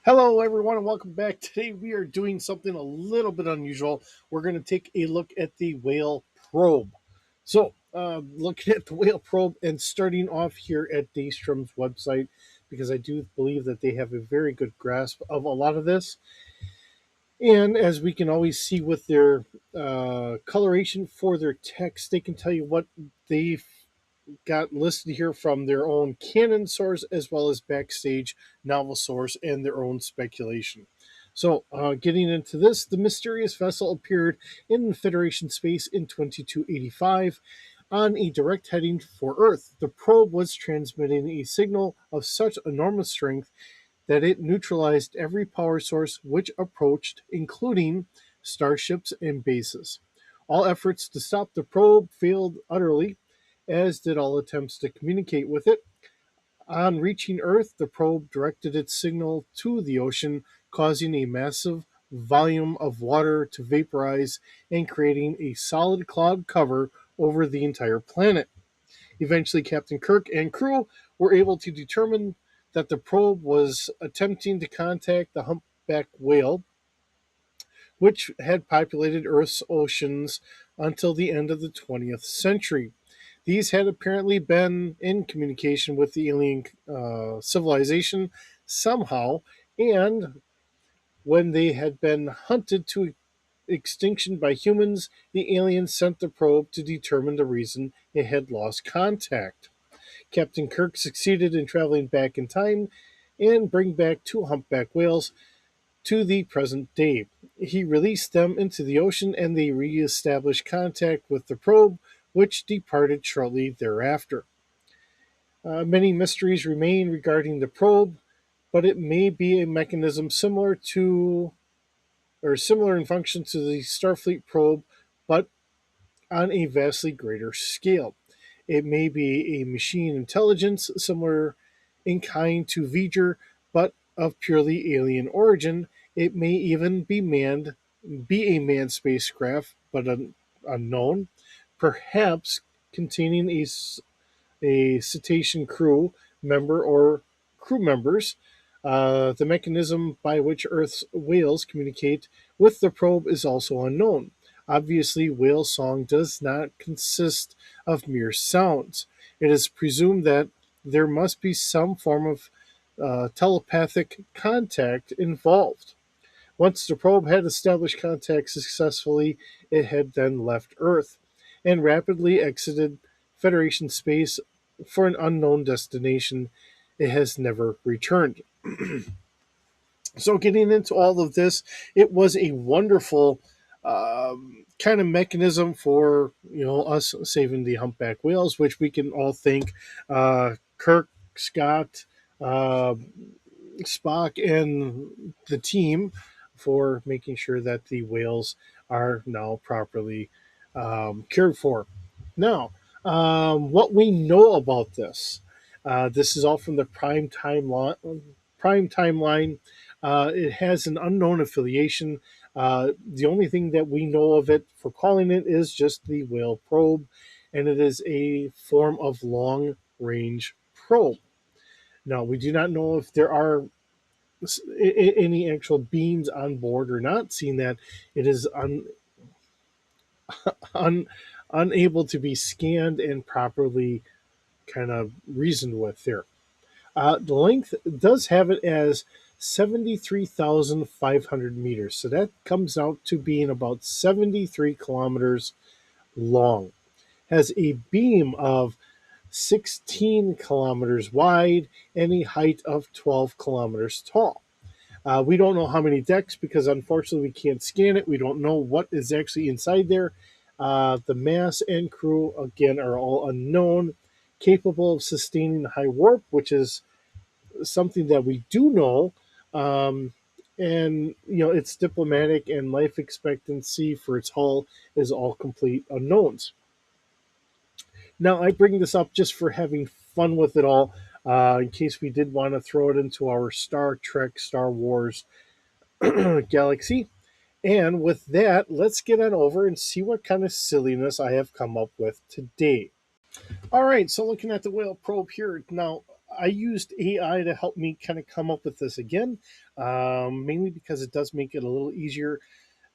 Hello, everyone, and welcome back. Today, we are doing something a little bit unusual. We're going to take a look at the whale probe. Looking at the whale probe and starting off here at Daystrom's website, because I do believe that they have a very good grasp of a lot of this. And as we can always see with their coloration for their text, they can tell you what they've got listed here from their own canon source as well as backstage novel source and their own speculation. Getting into this, the mysterious vessel appeared in Federation space in 2285 on a direct heading for Earth. The probe was transmitting a signal of such enormous strength that it neutralized every power source which approached, including starships and bases. All efforts to stop the probe failed utterly, as did all attempts to communicate with it. On reaching Earth, the probe directed its signal to the ocean, causing a massive volume of water to vaporize and creating a solid cloud cover over the entire planet. Eventually, Captain Kirk and crew were able to determine that the probe was attempting to contact the humpback whale, which had populated Earth's oceans until the end of the 20th century. These had apparently been in communication with the alien civilization somehow, and when they had been hunted to extinction by humans, the aliens sent the probe to determine the reason it had lost contact. Captain Kirk succeeded in traveling back in time and bring back two humpback whales to the present day. He released them into the ocean and they re-established contact with the probe, which departed shortly thereafter. Many mysteries remain regarding the probe, but it may be a mechanism similar in function to the Starfleet probe, but on a vastly greater scale. It may be a machine intelligence similar in kind to V'ger, but of purely alien origin. It may even be a manned spacecraft, but unknown, perhaps containing a cetacean crew member or crew members. The mechanism by which Earth's whales communicate with the probe is also unknown. Obviously, whale song does not consist of mere sounds. It is presumed that there must be some form of telepathic contact involved. Once the probe had established contact successfully, it had then left Earth and rapidly exited Federation space for an unknown destination. It has never returned. So, getting into all of this, it was a wonderful kind of mechanism for us saving the humpback whales, which we can all thank Kirk, Scott, uh, Spock, and the team for making sure that the whales are now properly cared for. Now, what we know about this, this is all from the Prime timeline. It has an unknown affiliation. The only thing that we know of it for calling it is just the whale probe, and it is a form of long range probe. Now, we do not know if there are any actual beams on board or not, seeing that it is un, unable to be scanned and properly kind of reasoned with there. The length does have it as 73,500 meters. So that comes out to being about 73 kilometers long. Has a beam of 16 kilometers wide and a height of 12 kilometers tall. We don't know how many decks because unfortunately we can't scan it. We don't know what is actually inside there. The mass and crew, again, are all unknown, capable of sustaining high warp, which is something that we do know. Um, and its diplomatic and life expectancy for its hull is all complete unknowns. Now, I bring this up just for having fun with it all, in case we did want to throw it into our Star Trek, Star Wars galaxy. And with that, let's get on over and see what kind of silliness I have come up with today. All right, so looking at the whale probe here now, I used AI to help me kind of come up with this again, mainly because it does make it a little easier.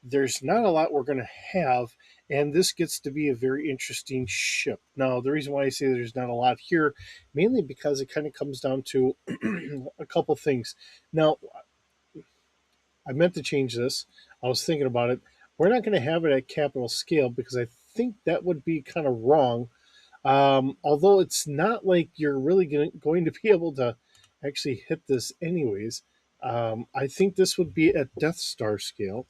There's not a lot we're going to have, and this gets to be a very interesting ship. Now, the reason why I say there's not a lot here, mainly because it kind of comes down to a couple things. Now, I meant to change this. I was thinking about it. We're not going to have it at capital scale because I think that would be kind of wrong. Although it's not like you're really going to be able to actually hit this anyways. I think this would be at Death Star scale,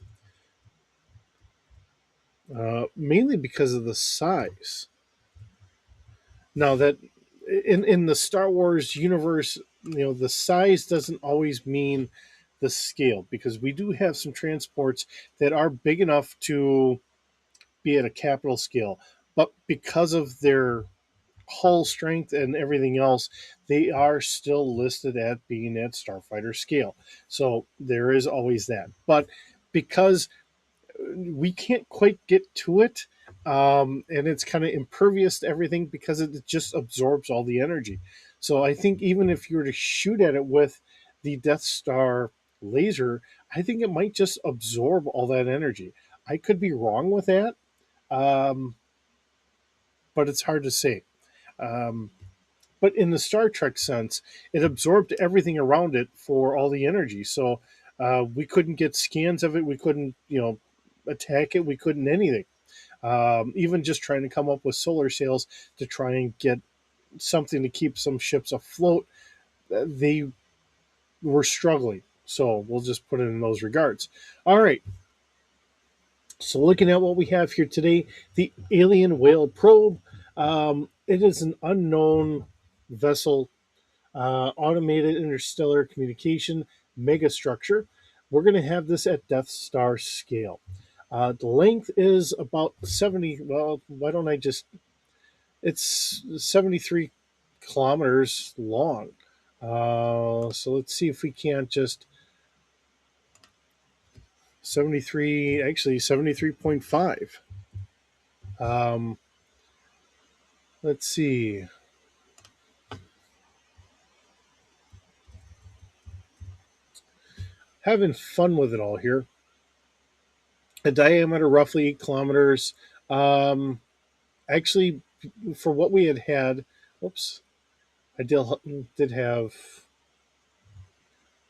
mainly because of the size. Now that in the Star Wars universe, the size doesn't always mean the scale because we do have some transports that are big enough to be at a capital scale, but because of their hull strength and everything else, they are still listed at being at starfighter scale. So there is always that. But because we can't quite get to it, and it's kind of impervious to everything because it just absorbs all the energy. So I think even if you were to shoot at it with the Death Star laser, I think it might just absorb all that energy. I could be wrong with that, um, but it's hard to say. Um, but in the Star Trek sense, it absorbed everything around it for all the energy. So we couldn't get scans of it. We couldn't, attack it. We couldn't anything. Even just trying to come up with solar sails to try and get something to keep some ships afloat, they were struggling. So we'll just put it in those regards. All right. So looking at what we have here today, the Alien Whale Probe. It is an unknown vessel, automated interstellar communication megastructure. We're going to have this at Death Star scale. The length is about 70. Well, why don't I just? It's 73 kilometers long. So let's see if we can't just 73. Actually, 73.5. Um, let's see. Having fun with it all here. A diameter roughly 8 kilometers. Um, Actually, for what we had, whoops, I did have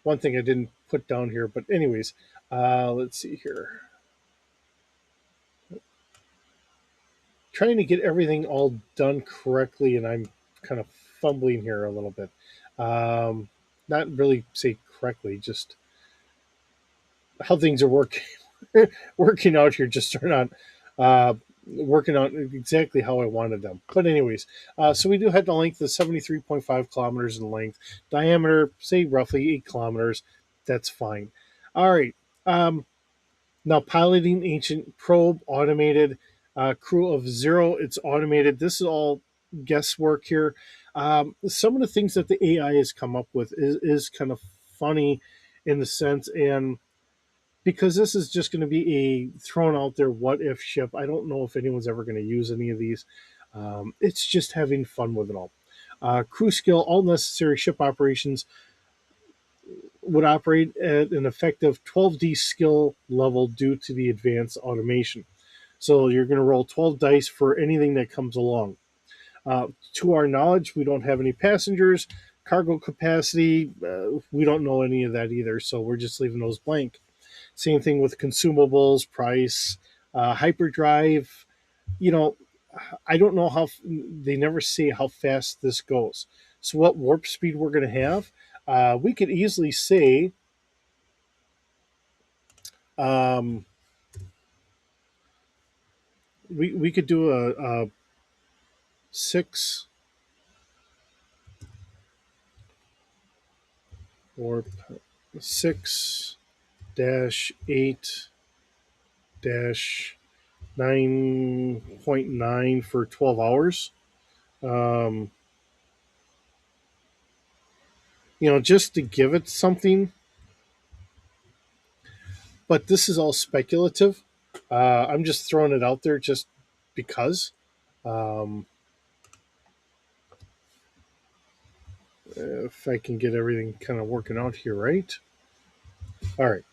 one thing I didn't put down here, but anyways, let's see here. Trying to get everything all done correctly, and I'm kind of fumbling here a little bit. Um, Not really say correctly, just how things are working working out here just are not uh, working out exactly how I wanted them. But anyways, so we do have the length of 73.5 kilometers in length, diameter say roughly 8 kilometers. That's fine. All right. Now piloting ancient probe automated, crew of zero. It's automated. This is all guesswork here. Some of the things that the AI has come up with is kind of funny in the sense, and because this is just going to be a thrown out there what if ship. I don't know if anyone's ever going to use any of these. It's just having fun with it all. Crew skill, all necessary ship operations would operate at an effective 12D skill level due to the advanced automation. So you're going to roll 12 dice for anything that comes along. To our knowledge, we don't have any passengers. Cargo capacity, we don't know any of that either. So we're just leaving those blank. Same thing with consumables, price, hyperdrive. You know, I don't know how they never say how fast this goes. So what warp speed we're going to have? We could easily say um, we could do a 6 warp 6-8 dash 9.9 for 12 hours. Um, just to give it something, but this is all speculative. I'm just throwing it out there just because. Um, If I can get everything kind of working out here, right? All right.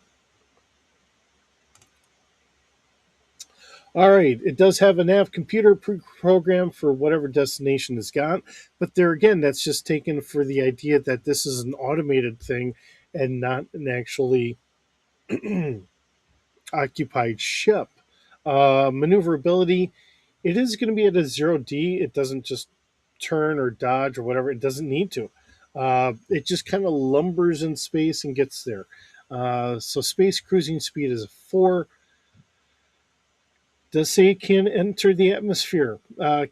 All right. It does have a nav computer program for whatever destination it's got. But there again, that's just taken for the idea that this is an automated thing and not an actually occupied ship. Maneuverability, it is going to be at a 0D. It doesn't just turn or dodge or whatever. It doesn't need to. It just kind of lumbers in space and gets there. So space cruising speed is a 4. Does say it can enter the atmosphere.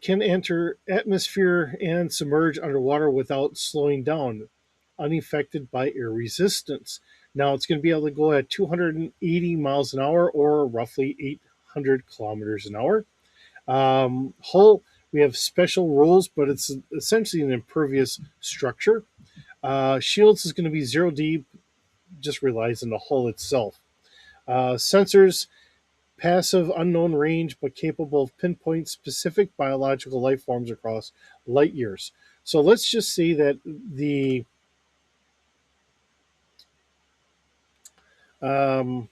Can enter atmosphere and submerge underwater without slowing down, unaffected by air resistance. Now it's going to be able to go at 280 miles an hour or roughly 800 kilometers an hour. Hull, we have special rules, but it's essentially an impervious structure. Shields is going to be 0D, just relies on the hull itself. Sensors, passive unknown range, but capable of pinpoint specific biological life forms across light years. So let's just say that the um,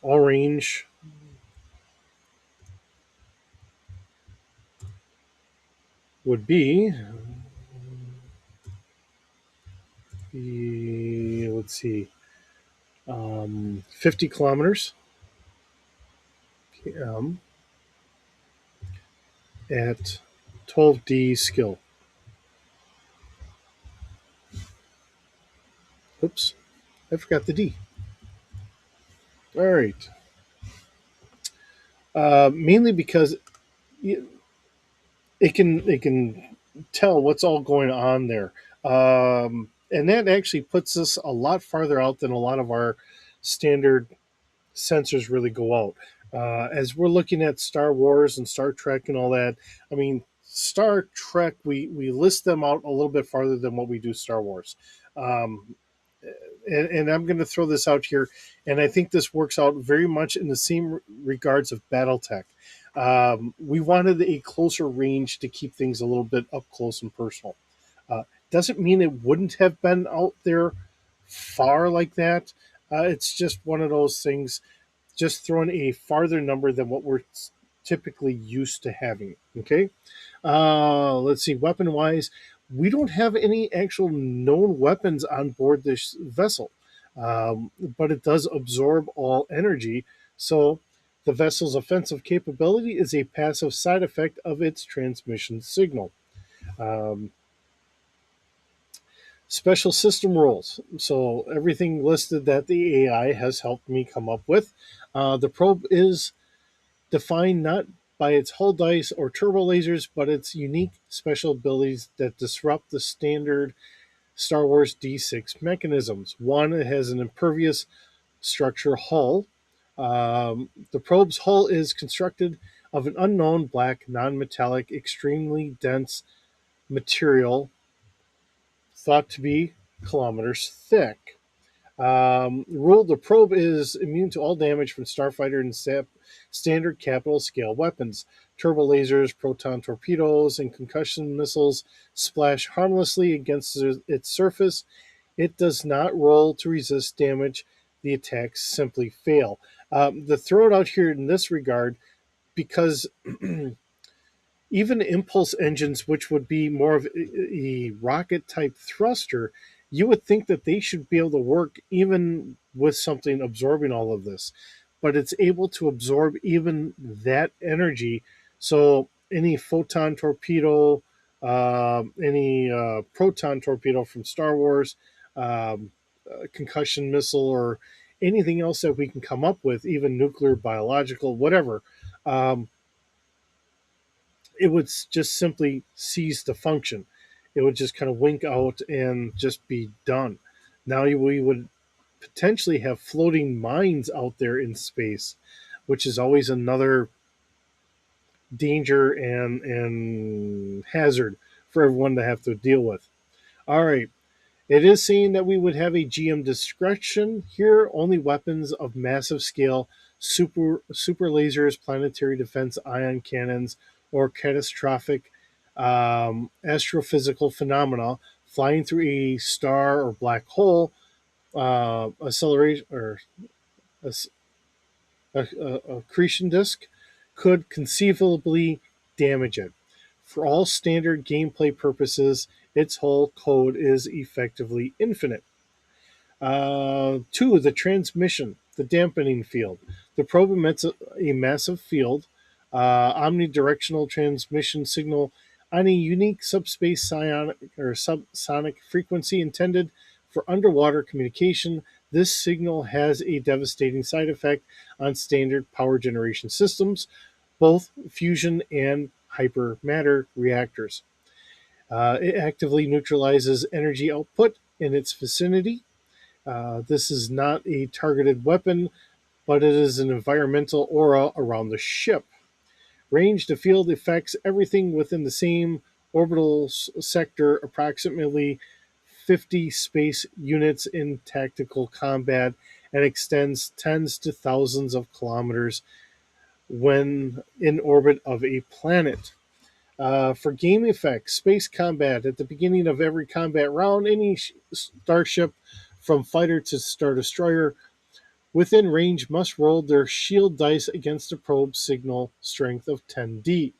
all range would be let's see, 50 kilometers at 12D skill. Oops, I forgot the D. All right. Mainly because it can tell what's all going on there, and that actually puts us a lot farther out than a lot of our standard sensors really go out. As we're looking at Star Wars and Star Trek and all that, I mean, Star Trek, we list them out a little bit farther than what we do Star Wars. Um, and I'm going to throw this out here, and I think this works out very much in the same regards of BattleTech. We wanted a closer range to keep things a little bit up close and personal. Doesn't mean it wouldn't have been out there far like that. It's just one of those things, just throwing a farther number than what we're typically used to having. Okay. Let's see, weapon wise, we don't have any actual known weapons on board this vessel, but it does absorb all energy. So the vessel's offensive capability is a passive side effect of its transmission signal. Um, Special system rules. So everything listed that the AI has helped me come up with. The probe is defined not by its hull dice or turbo lasers, but its unique special abilities that disrupt the standard Star Wars D6 mechanisms. One, it has an impervious structure hull. The probe's hull is constructed of an unknown black, non metallic, extremely dense material thought to be kilometers thick. Rule: the probe is immune to all damage from starfighter and standard capital scale weapons. Turbo lasers, proton torpedoes, and concussion missiles splash harmlessly against its surface. It does not roll to resist damage. The attacks simply fail. The throw it out here in this regard, because even impulse engines, which would be more of a rocket type thruster, you would think that they should be able to work even with something absorbing all of this. But it's able to absorb even that energy. So any photon torpedo, any proton torpedo from Star Wars, concussion missile, or anything else that we can come up with, even nuclear, biological, whatever. Um, it would just simply cease to function. It would just kind of wink out and just be done. Now we would potentially have floating mines out there in space, which is always another danger and hazard for everyone to have to deal with. All right. It is saying that we would have a GM discretion here, only weapons of massive scale, super lasers, planetary defense ion cannons, or catastrophic astrophysical phenomena flying through a star or black hole, acceleration or a accretion disk could conceivably damage it. For all standard gameplay purposes, its whole code is effectively infinite. Two, the transmission, the dampening field. The probe emits a massive field, omnidirectional transmission signal on a unique subspace psionic or subsonic frequency intended for underwater communication. This signal has a devastating side effect on standard power generation systems, both fusion and hypermatter reactors. It actively neutralizes energy output in its vicinity. This is not a targeted weapon, but it is an environmental aura around the ship. Range, the field affects everything within the same orbital sector, approximately 50 space units in tactical combat, and extends tens to thousands of kilometers when in orbit of a planet. For game effects, space combat. At the beginning of every combat round, any starship from fighter to star destroyer within range must roll their shield dice against a probe signal strength of 10D.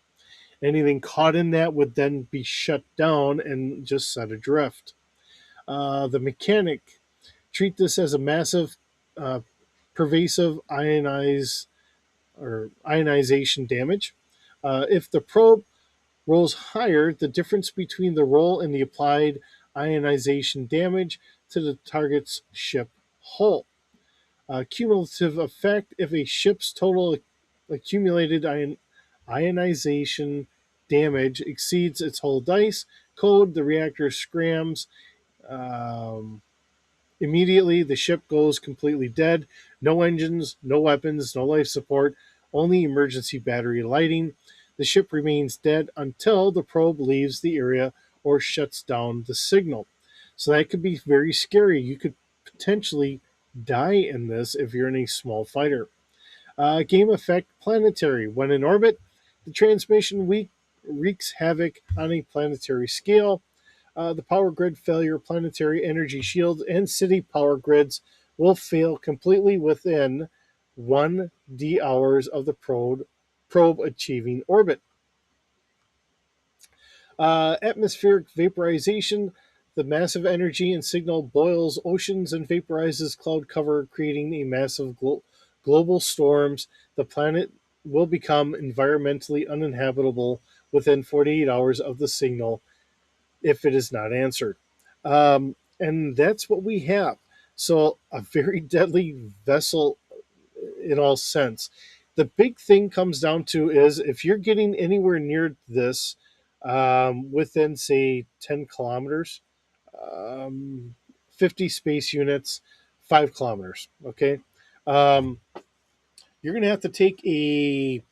Anything caught in that would then be shut down and just set adrift. The mechanic, treat this as a massive, uh, pervasive ionization damage. If the probe rolls higher, the difference between the roll and the applied ionization damage to the target's ship hull. Cumulative effect, if a ship's total accumulated ionization damage exceeds its whole dice code, the reactor scrams. Um, Immediately, the ship goes completely dead. No engines, no weapons, no life support, only emergency battery lighting. The ship remains dead until the probe leaves the area or shuts down the signal. So that could be very scary. You could potentially die in this if you're in a small fighter. Game effect planetary. When in orbit, the transmission wreaks havoc on a planetary scale. The power grid failure, planetary energy shields, and city power grids will fail completely within 1 d hours of the probe achieving orbit. Atmospheric vaporization. The massive energy and signal boils oceans and vaporizes cloud cover, creating a massive global storms. The planet will become environmentally uninhabitable within 48 hours of the signal if it is not answered. And that's what we have. So, a very deadly vessel in all sense. The big thing comes down to is if you're getting anywhere near this within, say, 10 kilometers, um, 50 space units, 5 kilometers, okay? Um, you're going to have to take a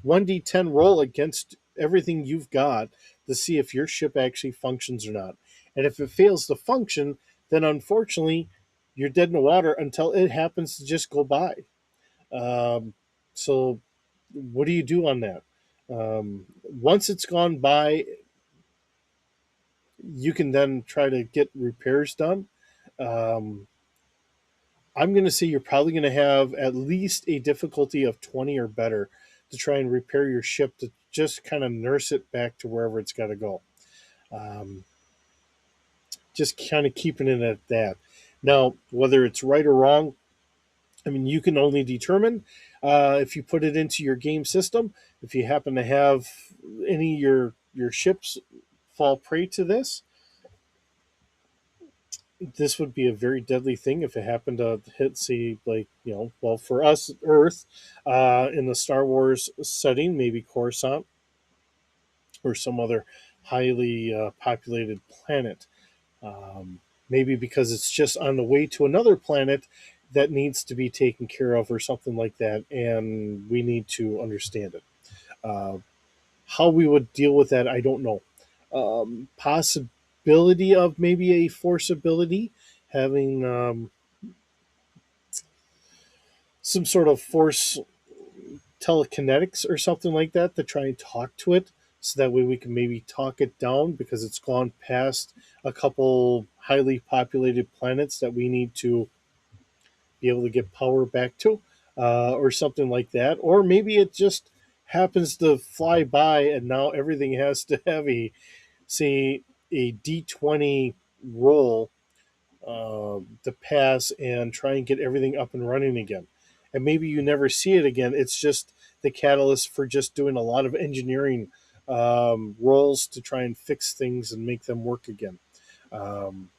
1d10 roll against everything you've got to see if your ship actually functions or not. And if it fails to function, then unfortunately, you're dead in the water until it happens to just go by. So, what do you do on that? Once it's gone by, you can then try to get repairs done. Um, I'm going to say you're probably going to have at least a difficulty of 20 or better to try and repair your ship to just kind of nurse it back to wherever it's got to go. Um, just kind of keeping it at that. Now, whether it's right or wrong, I mean, you can only determine if you put it into your game system. If you happen to have any of your ships fall prey to this would be a very deadly thing if it happened to hit, say, like, well, for us, Earth, in the Star Wars setting, maybe Coruscant or some other highly populated planet. Maybe because it's just on the way to another planet that needs to be taken care of or something like that, and we need to understand it. Uh, how we would deal with that, I don't know. Possibility of maybe a force ability having some sort of force telekinetics or something like that to try and talk to it, so that way we can maybe talk it down because it's gone past a couple highly populated planets that we need to be able to get power back to, or something like that. Or maybe it just happens to fly by and now everything has to have a, say, a D20 roll to pass and try and get everything up and running again. And maybe you never see it again. It's just the catalyst for just doing a lot of engineering roles to try and fix things and make them work again. Um,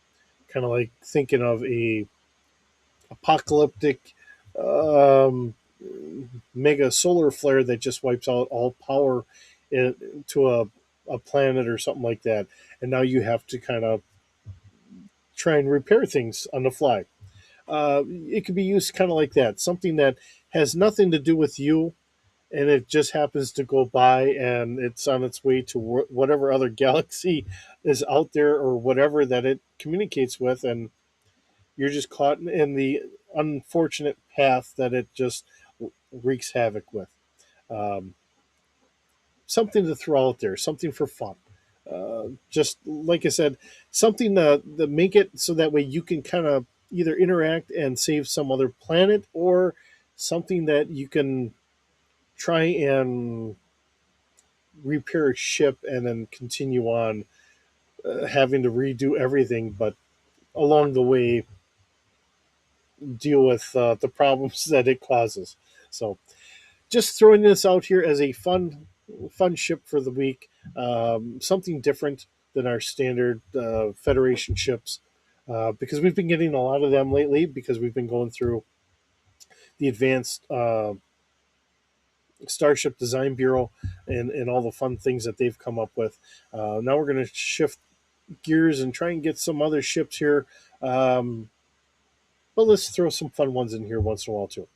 kind of like thinking of a apocalyptic um, mega solar flare that just wipes out all power to a planet or something like that. And now you have to kind of try and repair things on the fly. It could be used kind of like that, something that has nothing to do with you, and it just happens to go by and it's on its way to whatever other galaxy is out there or whatever that it communicates with, and you're just caught in the unfortunate path that it just wreaks havoc with. Um, Something to throw out there, something for fun. Just like I said, something to make it so that way you can kind of either interact and save some other planet, or something that you can try and repair a ship and then continue on, having to redo everything, but along the way deal with the problems that it causes. So just throwing this out here as a fun ship for the week, something different than our standard Federation ships, because we've been getting a lot of them lately because we've been going through the advanced Starship Design Bureau and all the fun things that they've come up with. Now we're going to shift gears and try and get some other ships here. Um, but let's throw some fun ones in here once in a while too.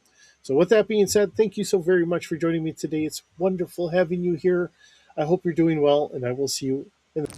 So, with that being said, thank you so very much for joining me today. It's wonderful having you here. I hope you're doing well, and I will see you in the